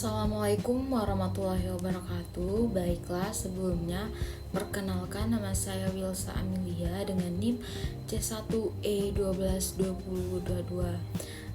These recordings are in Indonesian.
Assalamualaikum warahmatullahi wabarakatuh. Baiklah, sebelumnya perkenalkan, nama saya Wilsa Amelia dengan NIM C1E122022.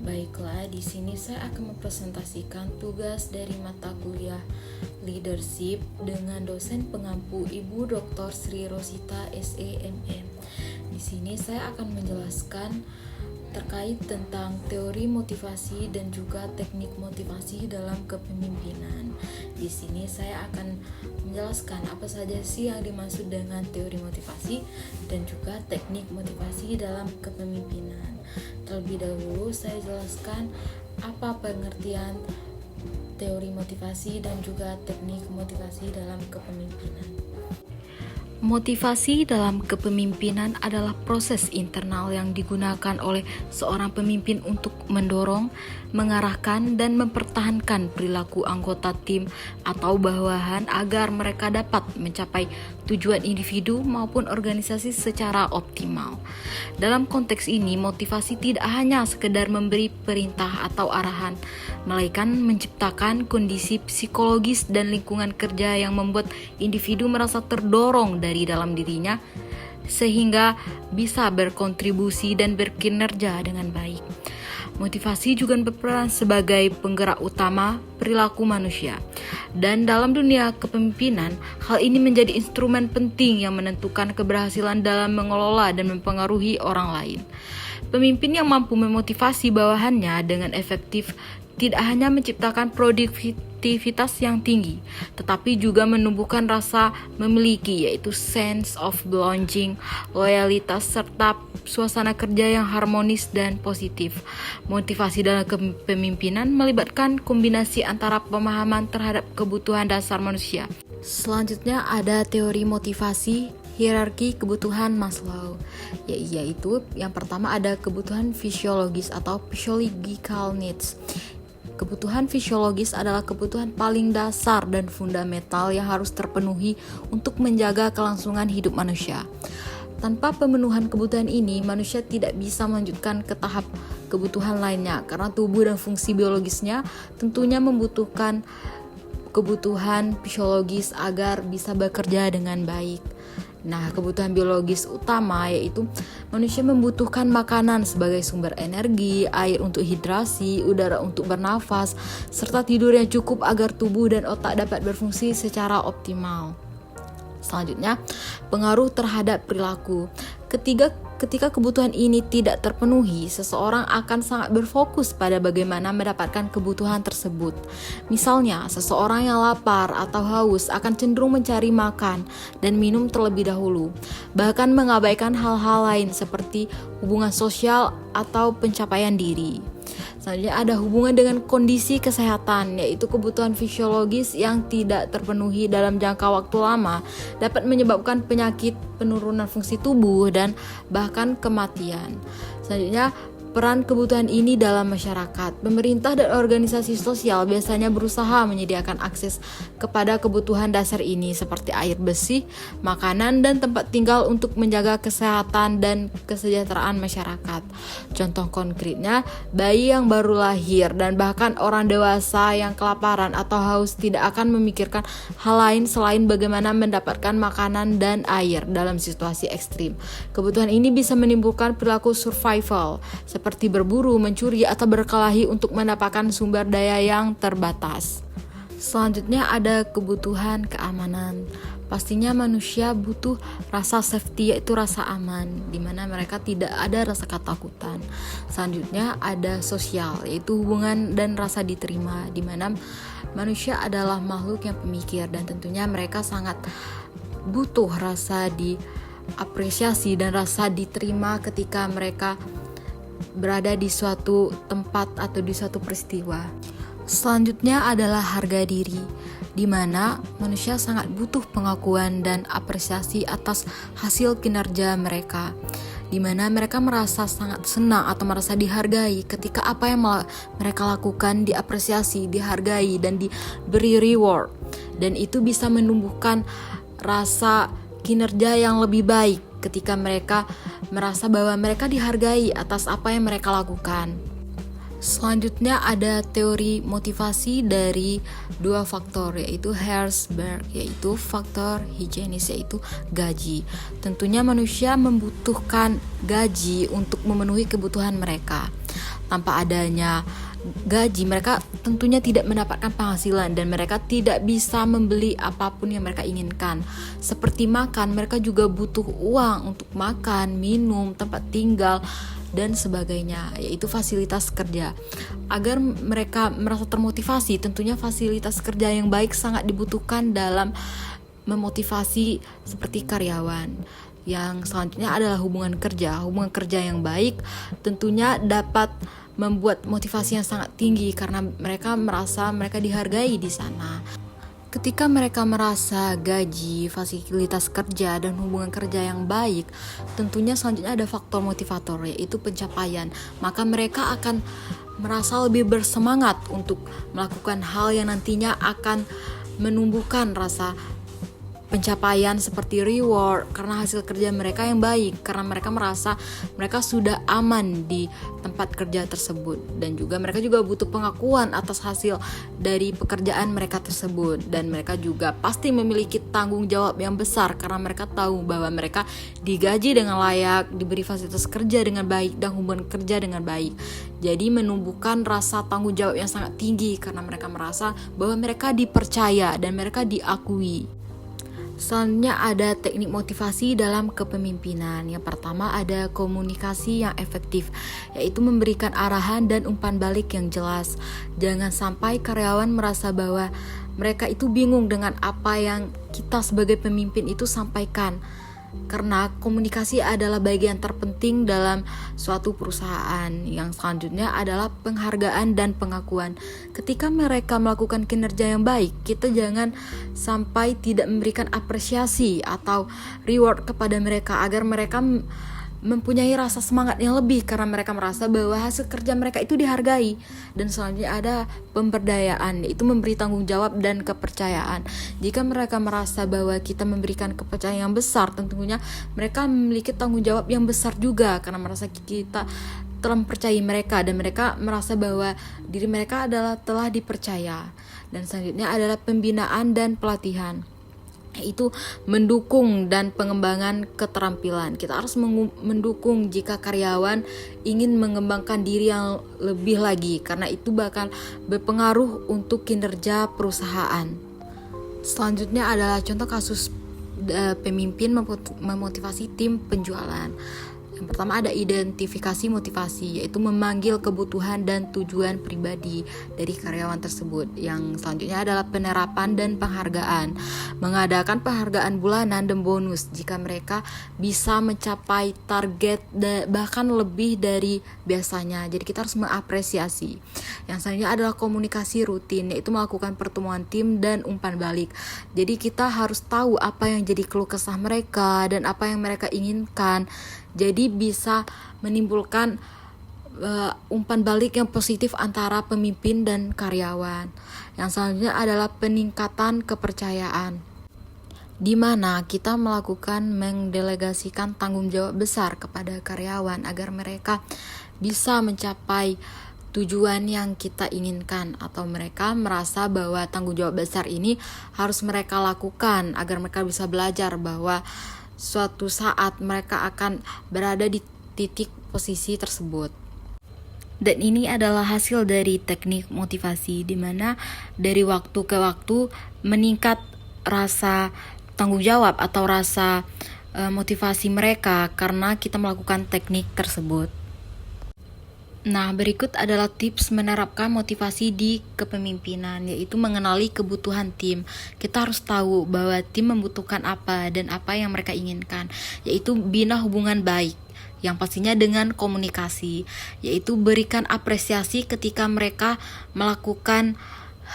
Baiklah, di sini saya akan mempresentasikan tugas dari mata kuliah Leadership dengan dosen pengampu Ibu Dr. Sri Rosita SEMM. Di sini saya akan menjelaskan terkait tentang teori motivasi dan juga teknik motivasi dalam kepemimpinan. Di sini saya akan menjelaskan apa saja sih yang dimaksud dengan teori motivasi dan juga teknik motivasi dalam kepemimpinan. Terlebih dahulu saya jelaskan apa pengertian teori motivasi dan juga teknik motivasi dalam kepemimpinan. Motivasi dalam kepemimpinan adalah proses internal yang digunakan oleh seorang pemimpin untuk mendorong, mengarahkan, dan mempertahankan perilaku anggota tim atau bawahan agar mereka dapat mencapai tujuan individu maupun organisasi secara optimal. Dalam konteks ini, motivasi tidak hanya sekedar memberi perintah atau arahan, melainkan menciptakan kondisi psikologis dan lingkungan kerja yang membuat individu merasa terdorong dari dalam dirinya sehingga bisa berkontribusi dan berkinerja dengan baik. Motivasi juga berperan sebagai penggerak utama perilaku manusia. Dan dalam dunia kepemimpinan, hal ini menjadi instrumen penting yang menentukan keberhasilan dalam mengelola dan mempengaruhi orang lain. Pemimpin yang mampu memotivasi bawahannya dengan efektif tidak hanya menciptakan produktivitas yang tinggi, tetapi juga menumbuhkan rasa memiliki, yaitu sense of belonging, loyalitas, serta suasana kerja yang harmonis dan positif. Motivasi dalam kepemimpinan melibatkan kombinasi antara pemahaman terhadap kebutuhan dasar manusia. Selanjutnya ada teori motivasi hierarki kebutuhan Maslow, yaitu yang pertama ada kebutuhan fisiologis atau physiological needs. Kebutuhan fisiologis adalah kebutuhan paling dasar dan fundamental yang harus terpenuhi untuk menjaga kelangsungan hidup manusia. Tanpa pemenuhan kebutuhan ini, manusia tidak bisa melanjutkan ke tahap kebutuhan lainnya karena tubuh dan fungsi biologisnya tentunya membutuhkan kebutuhan fisiologis agar bisa bekerja dengan baik. Nah, kebutuhan biologis utama yaitu manusia membutuhkan makanan sebagai sumber energi, air untuk hidrasi, udara untuk bernafas, serta tidur yang cukup agar tubuh dan otak dapat berfungsi secara optimal. Selanjutnya, pengaruh terhadap perilaku. Ketika kebutuhan ini tidak terpenuhi, seseorang akan sangat berfokus pada bagaimana mendapatkan kebutuhan tersebut. Misalnya, seseorang yang lapar atau haus akan cenderung mencari makan dan minum terlebih dahulu, bahkan mengabaikan hal-hal lain seperti hubungan sosial atau pencapaian diri. Selanjutnya ada hubungan dengan kondisi kesehatan, yaitu kebutuhan fisiologis yang tidak terpenuhi dalam jangka waktu lama dapat menyebabkan penyakit, penurunan fungsi tubuh, dan bahkan kematian. Selanjutnya, peran kebutuhan ini dalam masyarakat. Pemerintah dan organisasi sosial biasanya berusaha menyediakan akses kepada kebutuhan dasar ini seperti air bersih, makanan, dan tempat tinggal untuk menjaga kesehatan dan kesejahteraan masyarakat. Contoh konkretnya, bayi yang baru lahir dan bahkan orang dewasa yang kelaparan atau haus tidak akan memikirkan hal lain selain bagaimana mendapatkan makanan dan air dalam situasi ekstrim. Kebutuhan ini bisa menimbulkan perilaku survival, seperti berburu, mencuri, atau berkelahi untuk mendapatkan sumber daya yang terbatas. Selanjutnya ada kebutuhan keamanan. Pastinya manusia butuh rasa safety, yaitu rasa aman, di mana mereka tidak ada rasa ketakutan. Selanjutnya ada sosial, yaitu hubungan dan rasa diterima, di mana manusia adalah makhluk yang pemikir dan tentunya mereka sangat butuh rasa diapresiasi dan rasa diterima ketika mereka berada di suatu tempat atau di suatu peristiwa. Selanjutnya adalah harga diri, di mana manusia sangat butuh pengakuan dan apresiasi atas hasil kinerja mereka, di mana mereka merasa sangat senang atau merasa dihargai ketika apa yang mereka lakukan diapresiasi, dihargai, dan diberi reward, dan itu bisa menumbuhkan rasa kinerja yang lebih baik ketika mereka merasa bahwa mereka dihargai atas apa yang mereka lakukan. Selanjutnya ada teori motivasi dari dua faktor, yaitu Herzberg, yaitu faktor higienis, yaitu gaji. Tentunya manusia membutuhkan gaji untuk memenuhi kebutuhan mereka. Tanpa adanya gaji, mereka tentunya tidak mendapatkan penghasilan dan mereka tidak bisa membeli apapun yang mereka inginkan. Seperti makan, mereka juga butuh uang untuk makan, minum, tempat tinggal, dan sebagainya, yaitu fasilitas kerja. Agar mereka merasa termotivasi, tentunya fasilitas kerja yang baik sangat dibutuhkan dalam memotivasi seperti karyawan. Yang selanjutnya adalah hubungan kerja. Hubungan kerja yang baik tentunya dapat membuat motivasi yang sangat tinggi karena mereka merasa mereka dihargai di sana. Ketika mereka merasa gaji, fasilitas kerja, dan hubungan kerja yang baik, tentunya selanjutnya ada faktor motivator, yaitu pencapaian. Maka mereka akan merasa lebih bersemangat untuk melakukan hal yang nantinya akan menumbuhkan rasa pencapaian seperti reward karena hasil kerja mereka yang baik, karena mereka merasa mereka sudah aman di tempat kerja tersebut, dan juga mereka juga butuh pengakuan atas hasil dari pekerjaan mereka tersebut, dan mereka juga pasti memiliki tanggung jawab yang besar karena mereka tahu bahwa mereka digaji dengan layak, diberi fasilitas kerja dengan baik, dan hubungan kerja dengan baik. Jadi menumbuhkan rasa tanggung jawab yang sangat tinggi karena mereka merasa bahwa mereka dipercaya dan mereka diakui. Selanjutnya ada teknik motivasi dalam kepemimpinan. Yang pertama ada komunikasi yang efektif, yaitu memberikan arahan dan umpan balik yang jelas. Jangan sampai karyawan merasa bahwa mereka itu bingung dengan apa yang kita sebagai pemimpin itu sampaikan. Karena komunikasi adalah bagian terpenting dalam suatu perusahaan. Yang selanjutnya adalah penghargaan dan pengakuan. Ketika mereka melakukan kinerja yang baik, kita jangan sampai tidak memberikan apresiasi atau reward kepada mereka agar mereka mempunyai rasa semangat yang lebih karena mereka merasa bahwa hasil kerja mereka itu dihargai. Dan selanjutnya ada pemberdayaan, yaitu memberi tanggung jawab dan kepercayaan. Jika mereka merasa bahwa kita memberikan kepercayaan yang besar, tentunya mereka memiliki tanggung jawab yang besar juga karena merasa kita telah mempercayai mereka dan mereka merasa bahwa diri mereka telah dipercaya. Dan selanjutnya adalah pembinaan dan pelatihan, yaitu mendukung dan pengembangan keterampilan. Kita harus mendukung jika karyawan ingin mengembangkan diri yang lebih lagi karena itu bakal berpengaruh untuk kinerja perusahaan. Selanjutnya adalah contoh kasus pemimpin memotivasi tim penjualan. Yang pertama ada identifikasi motivasi, yaitu memanggil kebutuhan dan tujuan pribadi dari karyawan tersebut. Yang selanjutnya adalah penerapan dan penghargaan, mengadakan penghargaan bulanan dan bonus jika mereka bisa mencapai target bahkan lebih dari biasanya. Jadi kita harus mengapresiasi. Yang selanjutnya adalah komunikasi rutin, yaitu melakukan pertemuan tim dan umpan balik. Jadi kita harus tahu apa yang jadi keluh kesah mereka dan apa yang mereka inginkan. Jadi bisa menimbulkan umpan balik yang positif antara pemimpin dan karyawan. Yang selanjutnya adalah peningkatan kepercayaan, di mana kita melakukan mendelegasikan tanggung jawab besar kepada karyawan agar mereka bisa mencapai tujuan yang kita inginkan, atau mereka merasa bahwa tanggung jawab besar ini harus mereka lakukan agar mereka bisa belajar bahwa suatu saat mereka akan berada di titik posisi tersebut. Dan ini adalah hasil dari teknik motivasi, di mana dari waktu ke waktu meningkat rasa tanggung jawab atau rasa motivasi mereka karena kita melakukan teknik tersebut. Nah, berikut adalah tips menerapkan motivasi di kepemimpinan, yaitu mengenali kebutuhan tim. Kita harus tahu bahwa tim membutuhkan apa dan apa yang mereka inginkan, yaitu bina hubungan baik, yang pastinya dengan komunikasi, yaitu berikan apresiasi ketika mereka melakukan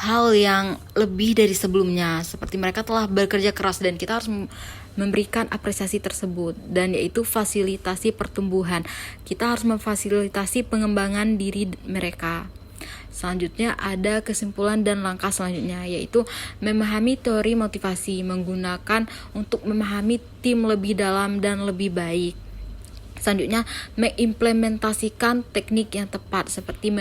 hal yang lebih dari sebelumnya, seperti mereka telah bekerja keras dan kita harus memberikan apresiasi tersebut. Dan yaitu fasilitasi pertumbuhan, kita harus memfasilitasi pengembangan diri mereka. Selanjutnya ada kesimpulan dan langkah selanjutnya, yaitu memahami teori motivasi, menggunakan untuk memahami tim lebih dalam dan lebih baik. Selanjutnya, mengimplementasikan teknik yang tepat seperti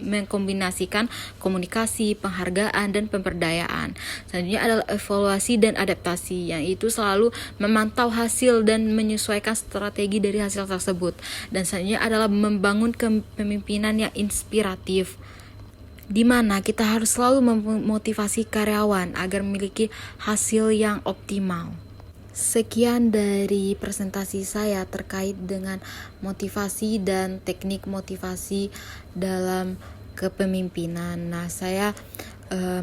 mengkombinasikan komunikasi, penghargaan, dan pemberdayaan. Selanjutnya adalah evaluasi dan adaptasi, yaitu selalu memantau hasil dan menyesuaikan strategi dari hasil tersebut. Dan selanjutnya adalah membangun kepemimpinan yang inspiratif, di mana kita harus selalu memotivasi karyawan agar memiliki hasil yang optimal. Sekian dari presentasi saya terkait dengan motivasi dan teknik motivasi dalam kepemimpinan. Nah, saya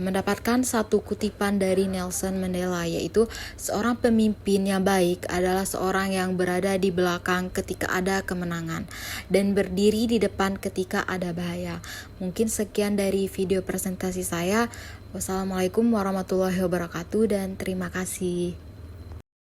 mendapatkan satu kutipan dari Nelson Mandela, yaitu seorang pemimpin yang baik adalah seorang yang berada di belakang ketika ada kemenangan dan berdiri di depan ketika ada bahaya. Mungkin sekian dari video presentasi saya. Wassalamualaikum warahmatullahi wabarakatuh dan terima kasih.